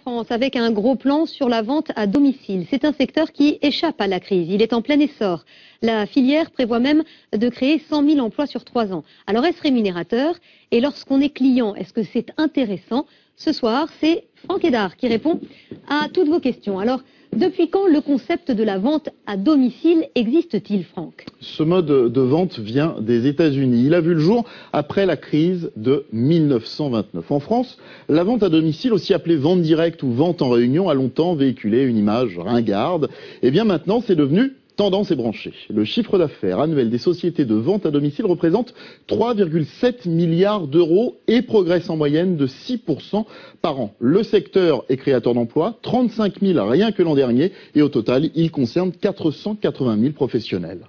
France avec un gros plan sur la vente à domicile. C'est un secteur qui échappe à la crise. Il est en plein essor. La filière prévoit même de créer 100 000 emplois sur 3 ans. Alors est-ce rémunérateur? Et lorsqu'on est client, est-ce que c'est intéressant? Ce soir, c'est Franck Hédard qui répond à toutes vos questions. Alors, depuis quand le concept de la vente à domicile existe-t-il, Franck? Ce mode de vente vient des États-Unis. Il a vu le jour après la crise de 1929. En France, la vente à domicile, aussi appelée vente directe ou vente en réunion, a longtemps véhiculé une image ringarde. Et bien maintenant, c'est devenu tendance et branchée. Le chiffre d'affaires annuel des sociétés de vente à domicile représente 3,7 milliards d'euros et progresse en moyenne de 6% par an. Le secteur est créateur d'emplois, 35 000 rien que l'an dernier, et au total, il concerne 480 000 professionnels.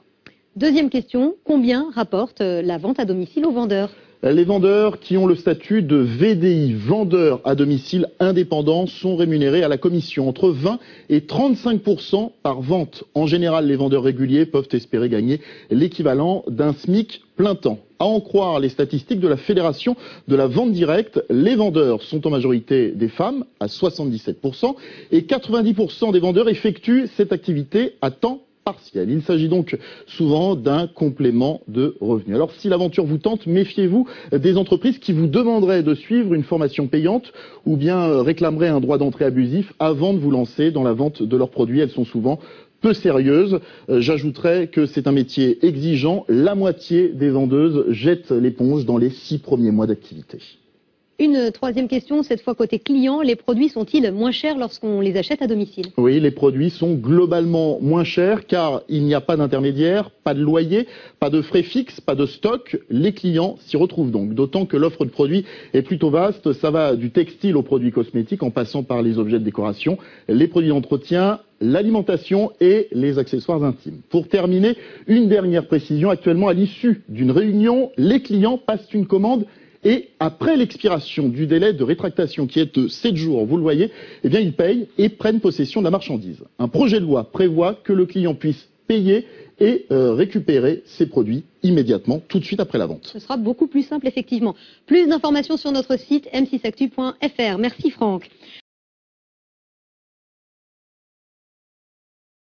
Deuxième question, combien rapporte la vente à domicile aux vendeurs? Les vendeurs qui ont le statut de VDI, vendeurs à domicile indépendants, sont rémunérés à la commission entre 20 et 35% par vente. En général, les vendeurs réguliers peuvent espérer gagner l'équivalent d'un SMIC plein temps. À en croire les statistiques de la Fédération de la vente directe, les vendeurs sont en majorité des femmes, à 77%, et 90% des vendeurs effectuent cette activité à temps partiel. Il s'agit donc souvent d'un complément de revenus. Alors si l'aventure vous tente, méfiez-vous des entreprises qui vous demanderaient de suivre une formation payante ou bien réclameraient un droit d'entrée abusif avant de vous lancer dans la vente de leurs produits. Elles sont souvent peu sérieuses. J'ajouterais que c'est un métier exigeant. La moitié des vendeuses jettent l'éponge dans les 6 premiers mois d'activité. Une troisième question, cette fois côté client, les produits sont-ils moins chers lorsqu'on les achète à domicile? Oui, les produits sont globalement moins chers car il n'y a pas d'intermédiaire, pas de loyer, pas de frais fixes, pas de stock. Les clients s'y retrouvent donc, d'autant que l'offre de produits est plutôt vaste. Ça va du textile aux produits cosmétiques en passant par les objets de décoration, les produits d'entretien, l'alimentation et les accessoires intimes. Pour terminer, une dernière précision. Actuellement, à l'issue d'une réunion, les clients passent une commande et après l'expiration du délai de rétractation qui est de 7 jours, vous le voyez, eh bien ils payent et prennent possession de la marchandise. Un projet de loi prévoit que le client puisse payer et récupérer ses produits immédiatement, tout de suite après la vente. Ce sera beaucoup plus simple, effectivement. Plus d'informations sur notre site m6actu.fr. Merci Franck.